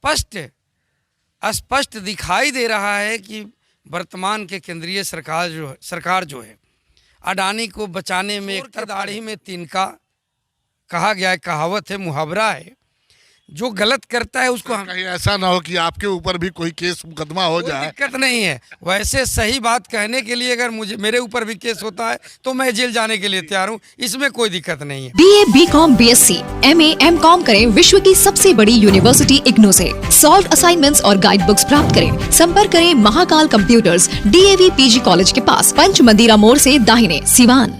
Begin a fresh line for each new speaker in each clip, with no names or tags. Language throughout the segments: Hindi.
स्पष्ट दिखाई दे रहा है कि वर्तमान के केंद्रीय सरकार जो है अडानी को बचाने में एक दाढ़ी में तिनका कहा गया है, कहावत है, मुहावरा है, जो गलत करता है उसको हम
कहीं ऐसा ना हो कि आपके ऊपर भी कोई केस मुकदमा हो जाए।
दिक्कत नहीं है। वैसे सही बात कहने के लिए अगर मेरे ऊपर भी केस होता है तो मैं जेल जाने के लिए तैयार हूँ, इसमें कोई दिक्कत नहीं है।
BA, BCom, BSc, MA, MCom करें विश्व की सबसे बड़ी यूनिवर्सिटी इग्नू से। सॉल्व असाइनमेंट्स और गाइड बुक्स प्राप्त करें। संपर्क करें Mahakal computers, DAV PG college के पास, पंच मंदिरा मोड़ से दाहिने, Siwan.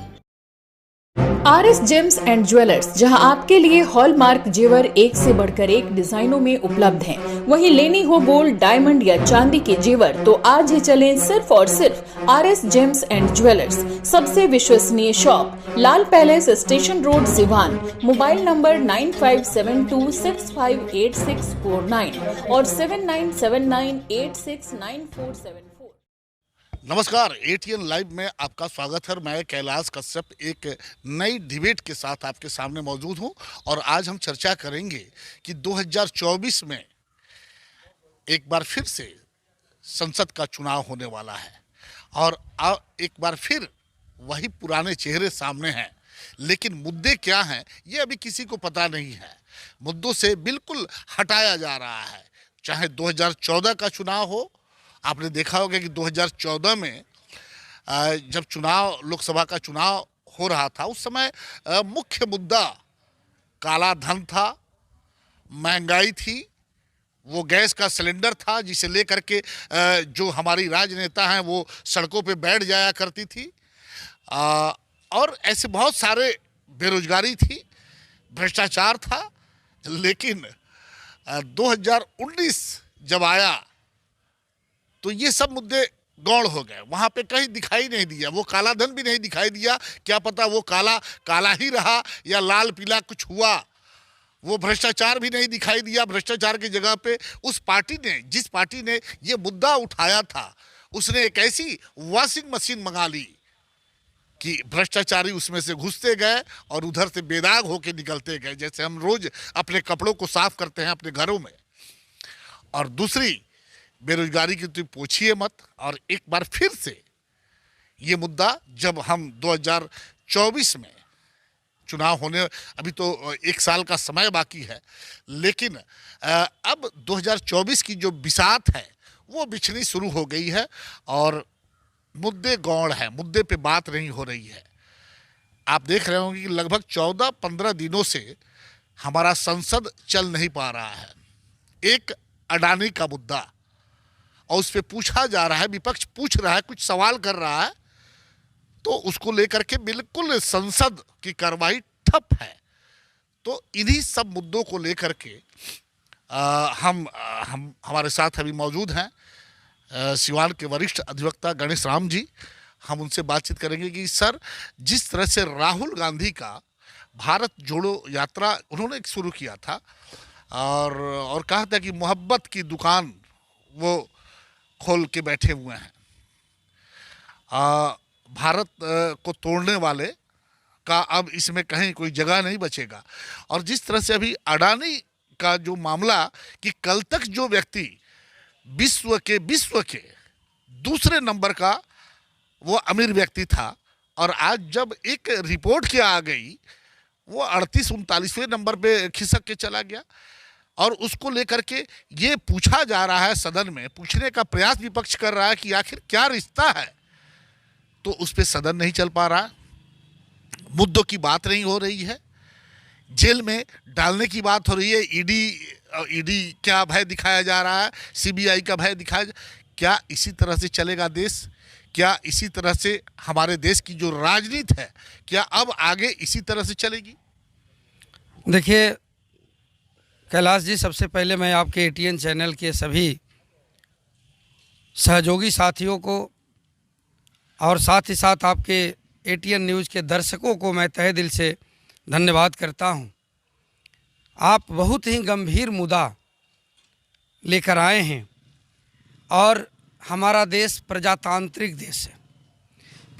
RS James and jewellers, जहां आपके लिए हॉलमार्क जेवर एक से बढ़कर एक डिजाइनों में उपलब्ध हैं। वहीं लेनी हो गोल्ड, डायमंड या चांदी के जेवर तो आज ही चलें सिर्फ और सिर्फ RS जेम्स एंड ज्वेलर्स। सबसे विश्वसनीय shop, Lal palace, station road, Siwan. Mobile number 9572658649 और 7979869474।
नमस्कार, ATN लाइव में आपका स्वागत है। मैं कैलाश कश्यप एक नई डिबेट के साथ आपके सामने मौजूद हूं और आज हम चर्चा करेंगे कि 2024 में एक बार फिर से संसद का चुनाव होने वाला है और एक बार फिर वही पुराने चेहरे सामने हैं, लेकिन मुद्दे क्या हैं ये अभी किसी को पता नहीं है। मुद्दों से बिल्कुल हटाया जा रहा है। चाहे 2014 का चुनाव हो, आपने देखा होगा कि 2014 में जब लोकसभा का चुनाव हो रहा था, उस समय मुख्य मुद्दा काला धन था, महंगाई थी, वो गैस का सिलेंडर था जिसे लेकर के जो हमारी राजनेता हैं वो सड़कों पे बैठ जाया करती थी, और ऐसे बहुत सारे, बेरोजगारी थी, भ्रष्टाचार था। लेकिन 2019 जब आया तो ये सब मुद्दे गौण हो गए। वहाँ पे कहीं दिखाई नहीं दिया, वो काला धन भी नहीं दिखाई दिया। क्या पता वो काला ही रहा या लाल पीला कुछ हुआ। वो भ्रष्टाचार भी नहीं दिखाई दिया। भ्रष्टाचार की जगह पे जिस पार्टी ने ये मुद्दा उठाया था, उसने एक ऐसी वॉशिंग मशीन मंगा ली कि भ्रष्टाचारी उसमें से घुसते गए और उधर से बेदाग होके निकलते गए, जैसे हम रोज अपने कपड़ों को साफ करते हैं अपने घरों में। और दूसरी, बेरोजगारी की तो पूछिए मत। और एक बार फिर से ये मुद्दा, जब हम 2024 में चुनाव होने, अभी तो एक साल का समय बाकी है, लेकिन अब 2024 की जो बिसात है वो बिछनी शुरू हो गई है और मुद्दे गौण है, मुद्दे पे बात नहीं हो रही है। आप देख रहे होंगे कि लगभग 14-15 दिनों से हमारा संसद चल नहीं पा रहा है। एक अडानी का मुद्दा, और उस पर पूछा जा रहा है, विपक्ष पूछ रहा है, कुछ सवाल कर रहा है, तो उसको लेकर के बिल्कुल संसद की कार्रवाई ठप है। तो इन्हीं सब मुद्दों को लेकर के हम हमारे साथ अभी मौजूद हैं सिवान के वरिष्ठ अधिवक्ता गणेश राम जी। हम उनसे बातचीत करेंगे कि सर, जिस तरह से राहुल गांधी का भारत जोड़ो यात्रा उन्होंने शुरू किया था और कहा था कि मोहब्बत की दुकान वो खोल के बैठे हुए हैं, भारत को तोड़ने वाले का अब इसमें कहीं कोई जगह नहीं बचेगा। और जिस तरह से अभी अडानी का जो मामला, कि कल तक जो व्यक्ति विश्व के दूसरे नंबर का वो अमीर व्यक्ति था, और आज जब एक रिपोर्ट क्या आ गई, वो 38-39वें नंबर पे खिसक के चला गया। और उसको लेकर के ये पूछा जा रहा है, सदन में पूछने का प्रयास विपक्ष कर रहा है कि आखिर क्या रिश्ता है, तो उस पर सदन नहीं चल पा रहा, मुद्दों की बात नहीं हो रही है, जेल में डालने की बात हो रही है। ईडी क्या भय दिखाया जा रहा है, CBI का भय क्या इसी तरह से चलेगा देश? क्या इसी तरह से हमारे देश की जो राजनीति है, क्या अब आगे इसी तरह से चलेगी?
देखिए कैलाश जी, सबसे पहले मैं आपके ATN चैनल के सभी सहयोगी साथियों को और साथ ही साथ आपके ATN न्यूज़ के दर्शकों को मैं तहे दिल से धन्यवाद करता हूं। आप बहुत ही गंभीर मुद्दा लेकर आए हैं और हमारा देश प्रजातांत्रिक देश है।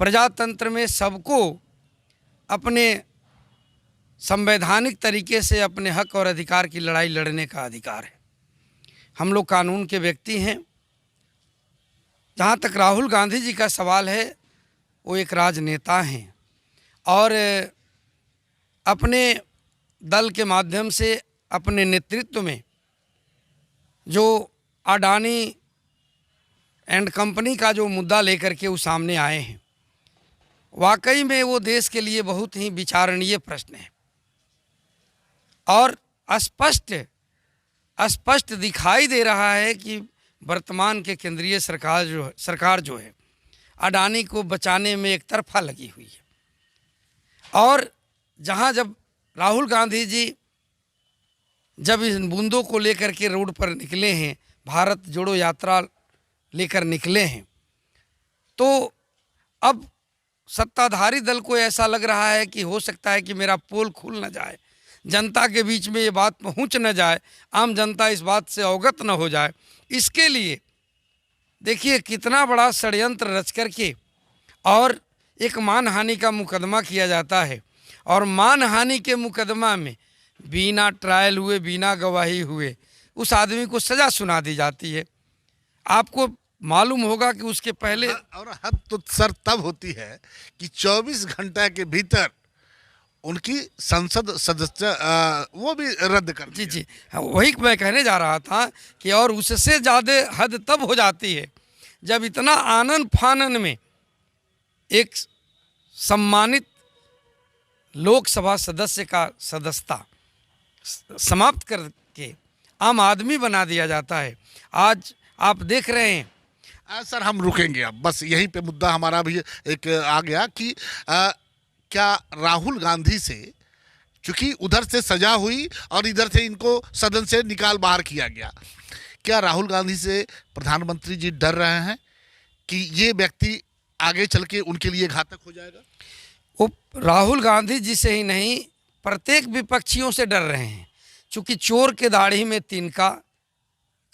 प्रजातंत्र में सबको अपने संवैधानिक तरीके से अपने हक और अधिकार की लड़ाई लड़ने का अधिकार है। हम लोग कानून के व्यक्ति हैं। जहाँ तक राहुल गांधी जी का सवाल है, वो एक राजनेता हैं और अपने दल के माध्यम से अपने नेतृत्व में जो अडानी एंड कंपनी का जो मुद्दा लेकर के वो सामने आए हैं, वाकई में वो देश के लिए बहुत ही विचारणीय प्रश्न है और स्पष्ट दिखाई दे रहा है कि वर्तमान के केंद्रीय सरकार जो है अडानी को बचाने में एक तरफा लगी हुई है। और जहां जब राहुल गांधी जी जब इन बूंदों को लेकर के रोड पर निकले हैं, भारत जोड़ो यात्रा लेकर निकले हैं, तो अब सत्ताधारी दल को ऐसा लग रहा है कि हो सकता है कि मेरा पोल खुल न जाए, जनता के बीच में ये बात पहुंच न जाए, आम जनता इस बात से अवगत न हो जाए। इसके लिए देखिए कितना बड़ा षड्यंत्र रच करके और एक मानहानि का मुकदमा किया जाता है और मानहानि के मुकदमा में बिना ट्रायल हुए, बिना गवाही हुए उस आदमी को सज़ा सुना दी जाती है। आपको मालूम होगा कि उसके पहले
और हद तो सर तब होती है कि 24 घंटा के भीतर उनकी संसद सदस्य वो भी रद्द कर
जी जी वही मैं कहने जा रहा था कि और उससे ज़्यादा हद तब हो जाती है जब इतना आनन फानन में एक सम्मानित लोकसभा सदस्य का सदस्यता समाप्त करके आम आदमी बना दिया जाता है। आज आप देख रहे हैं।
सर हम रुकेंगे अब, बस यहीं पे मुद्दा हमारा भी एक आ गया कि क्या राहुल गांधी से, चूंकि उधर से सजा हुई और इधर से इनको सदन से निकाल बाहर किया गया, क्या राहुल गांधी से प्रधानमंत्री जी डर रहे हैं कि ये व्यक्ति आगे चल के उनके लिए घातक हो जाएगा?
वो राहुल गांधी जी से ही नहीं, प्रत्येक विपक्षियों से डर रहे हैं। चूँकि चोर के दाढ़ी में तिनका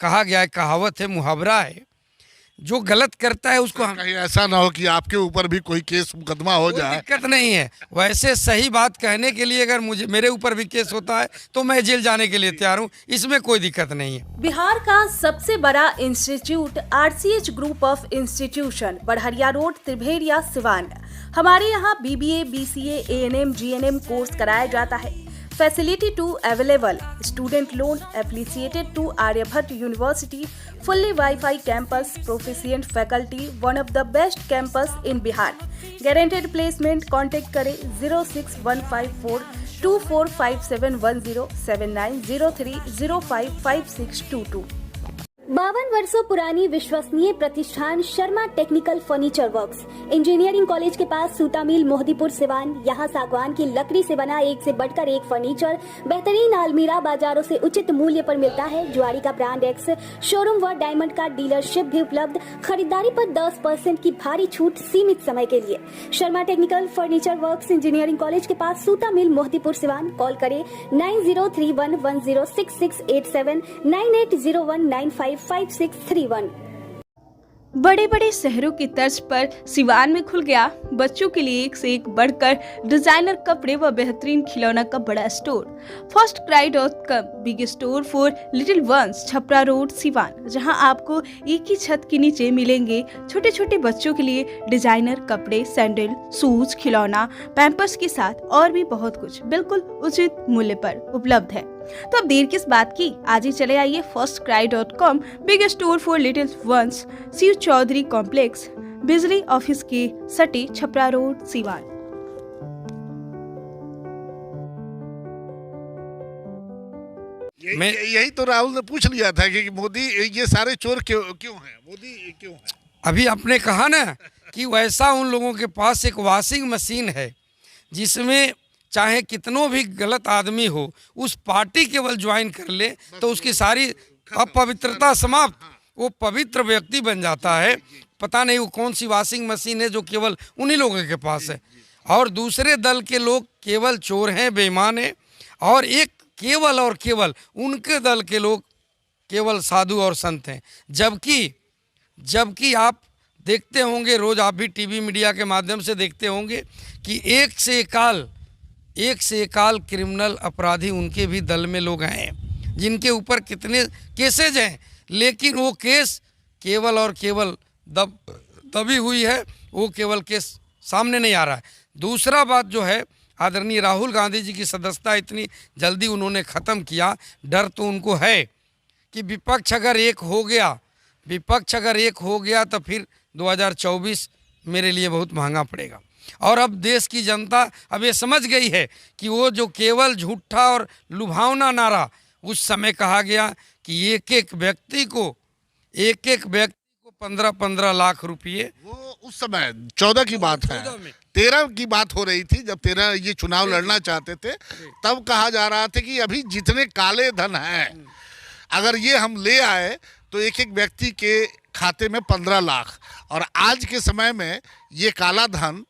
कहा गया है, कहावत है, मुहावरा है, जो गलत करता है उसको
कहीं ऐसा ना हो कि आपके ऊपर भी कोई केस मुकदमा हो जाए।
दिक्कत नहीं है। वैसे सही बात कहने के लिए अगर मेरे ऊपर भी केस होता है तो मैं जेल जाने के लिए तैयार हूँ, इसमें कोई दिक्कत नहीं है।
बिहार का सबसे बड़ा institute RCH group of institution, Barharia road, Tribhediya, Siwan. हमारे यहाँ BBA, BCA, ANM, GNM course कराया जाता है। Facility to available, student loan affiliated to Aryabhatta University, fully Wi-Fi campus, proficient faculty, one of the best campus in Bihar. Guaranteed placement, contact करें 06154 245710 7903 055622।
52 वर्षों पुरानी विश्वसनीय प्रतिष्ठान Sharma technical furniture works, engineering college के पास, सूता मिल, मोहदीपुर, सिवान। यहाँ सागवान की लकड़ी से बना एक से बढ़कर एक फर्नीचर, बेहतरीन अलमीरा बाजारों से उचित मूल्य पर मिलता है। जुआरी का ब्रांड एक्स शोरूम व डायमंड का डीलरशिप भी उपलब्ध। खरीदारी पर 10% की भारी छूट सीमित समय के लिए। Sharma technical furniture works, engineering college के पास, सूता मिल, मोहदीपुर, सिवान। कॉल करें 9031106687 9801955631।
बड़े बड़े शहरों की तर्ज पर सिवान में खुल गया बच्चों के लिए एक से एक बढ़कर डिजाइनर कपड़े व बेहतरीन खिलौना का बड़ा store. firstcry.com, big store for little once, Chhapra road, Siwan. जहां आपको एक ही छत के नीचे मिलेंगे छोटे छोटे बच्चों के लिए डिजाइनर कपड़े, सैंडल, शूज, खिलौना, पैम्पर्स के साथ और भी बहुत कुछ बिल्कुल उचित मूल्य पर उपलब्ध है। तो अब देर किस बात की, आज ही चले आइए firstcry.com, big store for little ones, Shiv Chaudhary complex, बिजली ऑफिस के सटे, छपरा रोड, सिवान।
यही तो राहुल ने पूछ लिया था कि मोदी ये सारे चोर क्यों हैं, मोदी क्यों है?
अभी आपने कहा ना कि वैसा उन लोगों के पास एक वॉशिंग मशीन है जिसमें चाहे कितनों भी गलत आदमी हो, उस पार्टी केवल ज्वाइन कर ले तो उसकी सारी अपवित्रता समाप्त, वो पवित्र व्यक्ति बन जाता है। पता नहीं वो कौन सी वॉशिंग मशीन है जो केवल उन्हीं लोगों के पास है। और दूसरे दल के लोग केवल चोर हैं, बेईमान हैं, और एक केवल और केवल उनके दल के लोग केवल साधु और संत हैं। जबकि आप देखते होंगे, रोज़ आप भी टीवी मीडिया के माध्यम से देखते होंगे कि एक से एकाल क्रिमिनल अपराधी उनके भी दल में लोग हैं, जिनके ऊपर कितने केसेज हैं लेकिन वो केस केवल और केवल दबी हुई है, वो केवल केस सामने नहीं आ रहा है। दूसरा बात जो है, आदरणीय राहुल गांधी जी की सदस्यता इतनी जल्दी उन्होंने ख़त्म किया, डर तो उनको है कि विपक्ष अगर एक हो गया तो फिर 2024 मेरे लिए बहुत महंगा पड़ेगा। और अब देश की जनता अब ये समझ गई है कि वो जो केवल झूठा और लुभावना नारा उस समय कहा गया कि एक एक व्यक्ति को 15-15 लाख रुपये,
वो उस समय 14 की बात है,
14 में
13 की बात हो रही थी जब 13 ये चुनाव लड़ना चाहते थे, तब कहा जा रहा था कि अभी जितने काले धन हैं अगर ये हम ले आए तो एक एक व्यक्ति के खाते में 15 लाख, और आज के समय में ये काला धन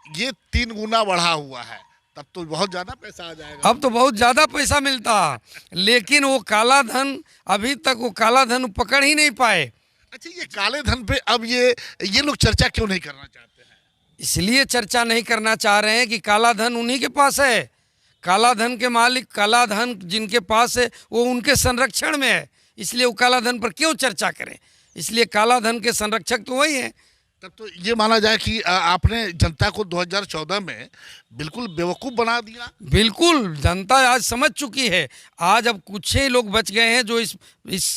ये 3 गुना बढ़ा हुआ है, तब तो बहुत ज्यादा पैसा आ जाएगा।
अब तो बहुत ज़्यादा पैसा मिलता, लेकिन वो काला धन अभी तक वो काला धन पकड़ ही नहीं पाए।
अच्छा, ये काले धन पे अब ये लोग चर्चा क्यों नहीं करना चाहते हैं?
इसलिए चर्चा नहीं करना चाह रहे हैं कि काला धन उन्हीं के पास है, काला धन के मालिक, काला धन जिनके पास है वो उनके संरक्षण में है, इसलिए वो काला धन पर क्यों चर्चा करें। इसलिए काला धन के संरक्षक तो वही हैं।
तब तो ये माना जाए कि आपने जनता को 2014 में बिल्कुल बेवकूफ़ बना दिया।
बिल्कुल, जनता आज समझ चुकी है। आज अब कुछ ही लोग बच गए हैं जो इस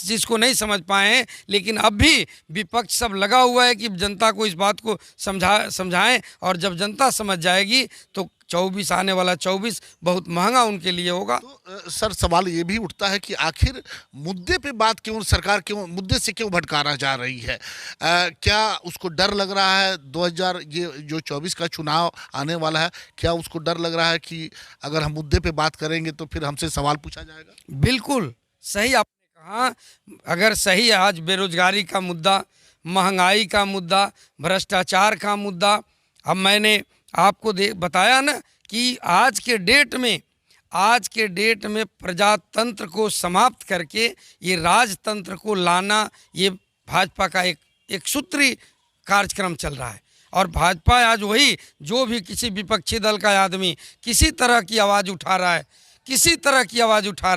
चीज़ को नहीं समझ पाए हैं, लेकिन अब भी विपक्ष सब लगा हुआ है कि जनता को इस बात को समझाएं, और जब जनता समझ जाएगी तो 24 आने वाला 24 बहुत महंगा उनके लिए होगा।
तो सर, सवाल ये भी उठता है कि आखिर मुद्दे पे बात क्यों, सरकार क्यों मुद्दे से क्यों भटकाना जा रही है? क्या उसको डर लग रहा है 2024 का चुनाव आने वाला है, क्या उसको डर लग रहा है कि अगर हम मुद्दे पे बात करेंगे तो फिर हमसे सवाल पूछा जाएगा?
बिल्कुल सही आपने कहा। अगर सही आज बेरोजगारी का मुद्दा, महंगाई का मुद्दा, भ्रष्टाचार का मुद्दा, अब मैंने आपको बताया ना कि आज के डेट में प्रजातंत्र को समाप्त करके ये राजतंत्र को लाना, ये भाजपा का एक सूत्री कार्यक्रम चल रहा है। और भाजपा आज वही, जो भी किसी विपक्षी दल का आदमी किसी तरह की आवाज़ उठा रहा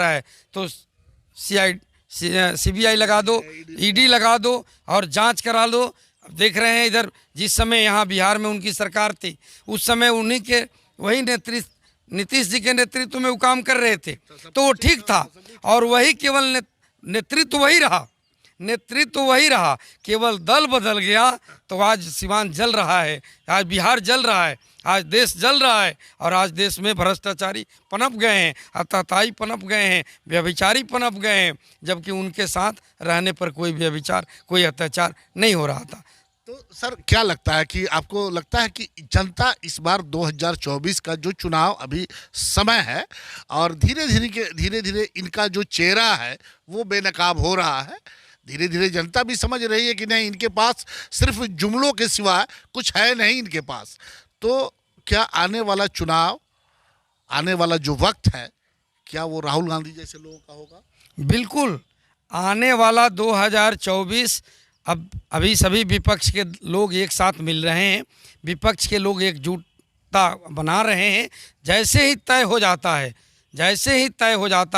है तो CBI लगा दो, ED लगा दो और जांच करा लो। अब देख रहे हैं इधर जिस समय यहाँ बिहार में उनकी सरकार थी, उस समय उन्हीं के वही नेतृत्व, नीतीश जी के नेतृत्व में वो काम कर रहे थे, तो वो ठीक था। और वही केवल नेतृत्व वही रहा, केवल दल बदल गया तो आज सिवान जल रहा है, आज बिहार जल रहा है, आज देश जल रहा है। और आज देश में भ्रष्टाचारी पनप गए हैं, अत्याचारी पनप गए हैं, व्यभिचारी पनप गए हैं, जबकि उनके साथ रहने पर कोई व्यभिचार, कोई अत्याचार नहीं हो रहा था।
तो सर, क्या लगता है कि आपको लगता है कि जनता इस बार 2024 का जो चुनाव अभी समय है और धीरे धीरे इनका जो चेहरा है वो बेनकाब हो रहा है, धीरे धीरे जनता भी समझ रही है कि नहीं, इनके पास सिर्फ जुमलों के सिवा कुछ है नहीं इनके पास, तो क्या आने वाला चुनाव, आने वाला जो वक्त है, क्या वो राहुल गांधी जैसे लोगों का होगा?
बिल्कुल, आने वाला 2024 अब अभी सभी विपक्ष के लोग एक साथ मिल रहे हैं, विपक्ष के लोग एकजुटता बना रहे हैं। जैसे ही तय हो जाता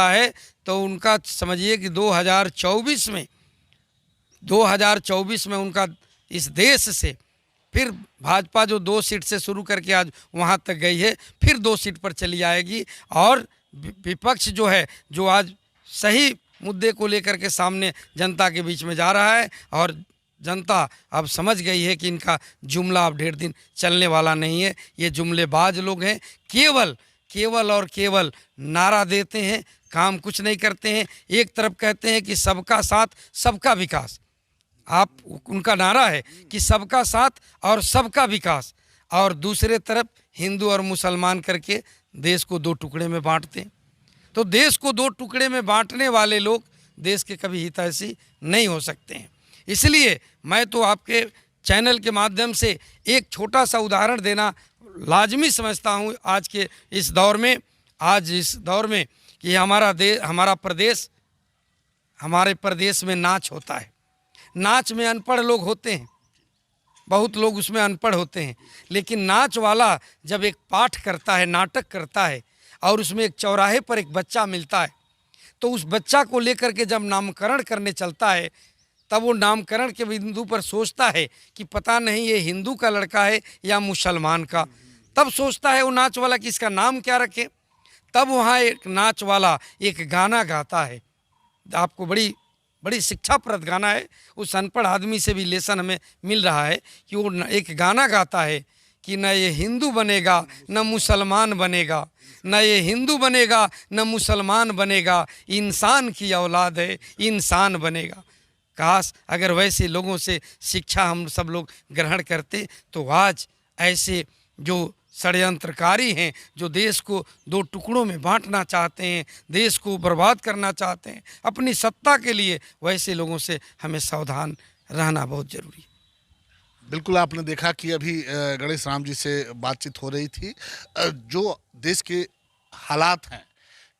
है तो उनका समझिए कि 2024 में उनका इस देश से फिर भाजपा जो 2 सीट से शुरू करके आज वहाँ तक गई है, फिर 2 सीट पर चली आएगी। और विपक्ष जो है, जो आज सही मुद्दे को लेकर के सामने जनता के बीच में जा रहा है, और जनता अब समझ गई है कि इनका जुमला अब ढेर दिन चलने वाला नहीं है। ये जुमलेबाज लोग हैं, केवल नारा देते हैं, काम कुछ नहीं करते हैं। एक तरफ कहते हैं कि सबका साथ सबका विकास, आप उनका नारा है कि सबका साथ और सबका विकास, और दूसरे तरफ हिंदू और मुसलमान करके देश को 2 टुकड़े में बांटते हैं। तो देश को 2 टुकड़े में बांटने वाले लोग देश के कभी हितैषी नहीं हो सकते हैं। इसलिए मैं तो आपके चैनल के माध्यम से एक छोटा सा उदाहरण देना लाजमी समझता हूँ आज के इस दौर में, कि हमारे प्रदेश में नाच होता है। नाच में अनपढ़ लोग होते हैं, बहुत लोग उसमें अनपढ़ होते हैं, लेकिन नाच वाला जब एक पाठ करता है, नाटक करता है, और उसमें एक चौराहे पर एक बच्चा मिलता है, तो उस बच्चा को लेकर के जब नामकरण करने चलता है तब वो नामकरण के बिंदु पर सोचता है कि पता नहीं ये हिंदू का लड़का है या मुसलमान का। तब सोचता है वो नाच वाला कि इसका नाम क्या रखे। तब वहाँ एक नाच वाला एक गाना गाता है, आपको बड़ी बड़ी शिक्षाप्रद गाना है, उस अनपढ़ आदमी से भी लेसन हमें मिल रहा है कि वो एक गाना गाता है कि न ये हिंदू बनेगा न मुसलमान बनेगा, न ये हिंदू बनेगा न मुसलमान बनेगा, इंसान की औलाद है इंसान बनेगा। काश अगर वैसे लोगों से शिक्षा हम सब लोग ग्रहण करते तो आज ऐसे जो षड्यंत्रकारी हैं, जो देश को दो टुकड़ों में बांटना चाहते हैं, देश को बर्बाद करना चाहते हैं अपनी सत्ता के लिए, वैसे लोगों से हमें सावधान रहना बहुत ज़रूरी है।
बिल्कुल, आपने देखा कि अभी गणेश राम जी से बातचीत हो रही थी। जो देश के हालात हैं,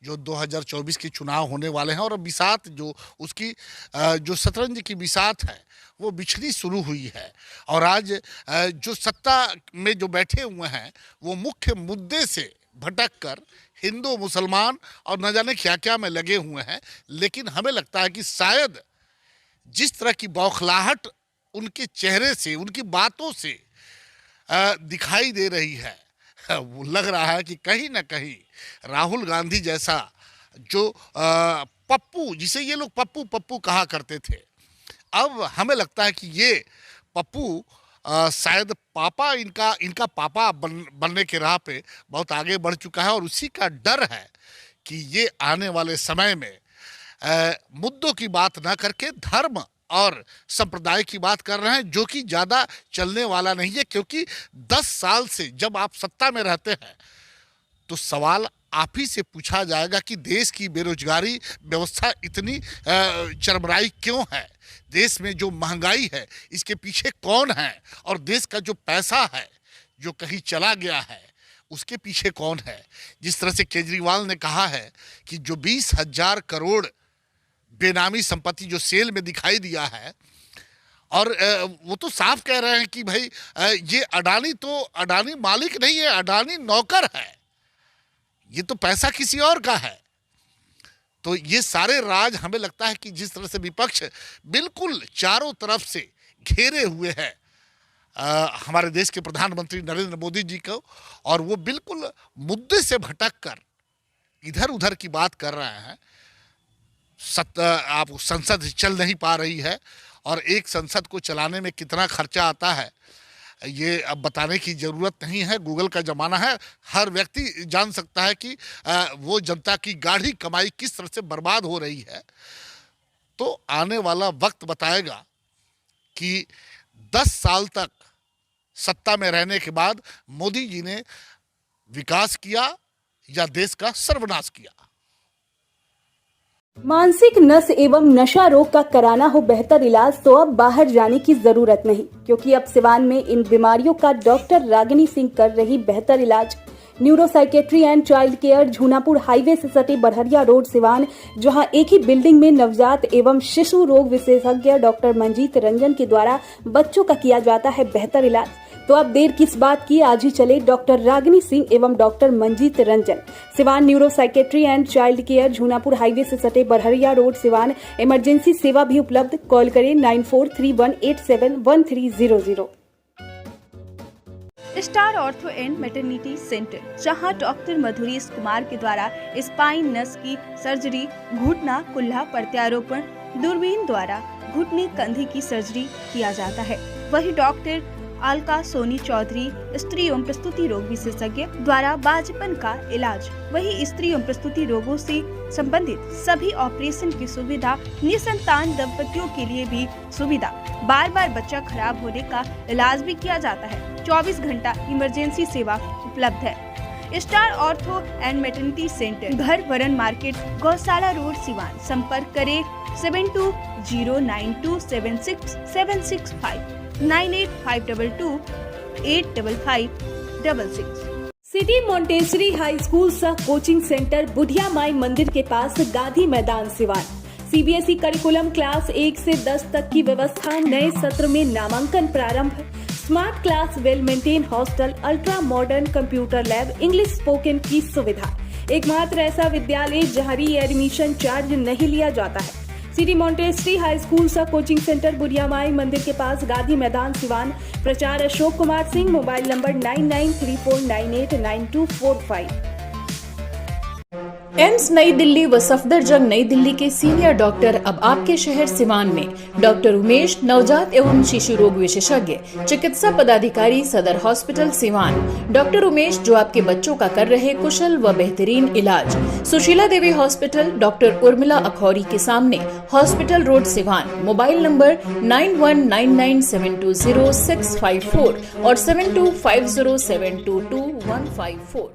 जो 2024 के चुनाव होने वाले हैं और बिसात जो उसकी जो शतरंज की बिसात है वो बिछड़ी शुरू हुई है। और आज जो सत्ता में जो बैठे हुए हैं वो मुख्य मुद्दे से भटक कर हिंदू मुसलमान और न जाने क्या क्या में लगे हुए हैं। लेकिन हमें लगता है कि शायद जिस तरह की बौखलाहट उनके चेहरे से, उनकी बातों से दिखाई दे रही है, वो लग रहा है कि कहीं ना कहीं राहुल गांधी जैसा जो पप्पू, जिसे ये लोग पप्पू पप्पू कहा करते थे, अब हमें लगता है कि ये पप्पू शायद पापा इनका पापा बनने के राह पे बहुत आगे बढ़ चुका है। और उसी का डर है कि ये आने वाले समय में मुद्दों की बात ना करके धर्म और संप्रदाय की बात कर रहे हैं, जो कि ज़्यादा चलने वाला नहीं है। क्योंकि 10 साल से जब आप सत्ता में रहते हैं तो सवाल आप ही से पूछा जाएगा कि देश की बेरोजगारी व्यवस्था इतनी चरमराई क्यों है, देश में जो महंगाई है इसके पीछे कौन है, और देश का जो पैसा है जो कहीं चला गया है उसके पीछे कौन है। जिस तरह से केजरीवाल ने कहा है कि जो 20,000 करोड़ बेनामी संपत्ति जो सेल में दिखाई दिया है, और वो तो साफ कह रहे हैं कि भाई ये अडानी मालिक नहीं है, अडानी नौकर है, ये तो पैसा किसी और का है। तो ये सारे राज हमें लगता है कि जिस तरह से विपक्ष बिल्कुल चारों तरफ से घेरे हुए है हमारे देश के प्रधानमंत्री नरेंद्र मोदी जी को, और वो बिल्कुल मुद्दे से भटक कर इधर उधर की बात कर रहे हैं। आप संसद चल नहीं पा रही है, और एक संसद को चलाने में कितना खर्चा आता है ये अब बताने की ज़रूरत नहीं है। गूगल का ज़माना है, हर व्यक्ति जान सकता है कि वो जनता की गाढ़ी कमाई किस तरह से बर्बाद हो रही है। तो आने वाला वक्त बताएगा कि 10 साल तक सत्ता में रहने के बाद मोदी जी ने विकास किया या देश का सर्वनाश किया।
मानसिक नस एवं नशा रोग का कराना हो बेहतर इलाज तो अब बाहर जाने की जरूरत नहीं, क्योंकि अब सिवान में इन बीमारियों का डॉक्टर रागिनी सिंह कर रही बेहतर इलाज। न्यूरोसाइकेट्री and child care Jhunapur highway से सटे बड़हरिया रोड सिवान, जहां एक ही बिल्डिंग में नवजात एवं शिशु रोग विशेषज्ञ डॉक्टर मंजीत रंजन के द्वारा बच्चों का किया जाता है बेहतर इलाज। तो अब देर किस बात की, आज ही चले डॉक्टर रागिनी सिंह एवं doctor Manjeet Ranjan. Siwan neuropsychiatry and child care Jhunapur highway से सटे बड़हरिया रोड सिवान। इमरजेंसी सेवा भी उपलब्ध, कॉल करें 9431871300।
Star ortho and maternity centre, जहां डॉक्टर मधुरी कुमार के द्वारा स्पाइन नस की सर्जरी, घुटना कुल्ला प्रत्यारोपण, दूरबीन द्वारा घुटने कंधे की सर्जरी किया जाता है। वही डॉक्टर अलका सोनी चौधरी स्त्री एवं प्रस्तुति रोग विशेषज्ञ द्वारा बाजपन का इलाज। वही स्त्री एवं प्रस्तुति रोगों से संबंधित सभी ऑपरेशन की सुविधा, निसंतान दंपतियों के लिए भी सुविधा, बार बार बच्चा खराब होने का इलाज भी किया जाता है। 24 घंटा इमरजेंसी सेवा उपलब्ध है। Star ortho and maternity centre, घर वरन मार्केट, गौशाला रोड सिवान। संपर्क करें 7209276765 9852285566।
सिटी मोंटेसरी हाई स्कूल सह कोचिंग सेंटर बुढ़िया माई मंदिर के पास गांधी मैदान सिवान। सीबीएसई करिकुलम क्लास 1 से 10 तक की व्यवस्था, नए सत्र में नामांकन प्रारंभ, smart class, well maintain hostel, ultra modern computer lab, English spoken की सुविधा।
एकमात्र ऐसा विद्यालय जहां री एडमिशन चार्ज नहीं लिया जाता है। सिटी मॉन्टेसरी हाई स्कूल सा कोचिंग सेंटर बुढ़िया माई मंदिर के पास, गांधी मैदान, सिवान। प्रचार Ashok Kumar Singh, mobile number 9934989245।
AIIMS नई दिल्ली व सफदरजंग नई दिल्ली के सीनियर डॉक्टर अब आपके शहर सिवान में। डॉक्टर उमेश, नवजात एवं शिशु रोग विशेषज्ञ, चिकित्सा पदाधिकारी, सदर हॉस्पिटल सिवान। डॉक्टर उमेश जो आपके बच्चों का कर रहे कुशल व बेहतरीन इलाज। सुशीला देवी हॉस्पिटल, डॉक्टर उर्मिला अखौरी के सामने, hospital road Siwan. Mobile number 9199720654 और 7250722154।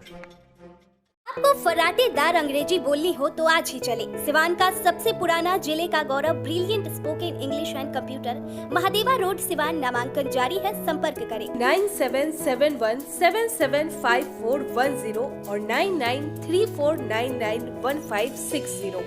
आपको फराटेदार अंग्रेजी बोलनी हो तो आज ही चले सिवान का सबसे पुराना, जिले का गौरव, brilliant spoken English and computer, Mahadeva road Siwan. नामांकन जारी है, संपर्क करें
9771775410 और 9934991560।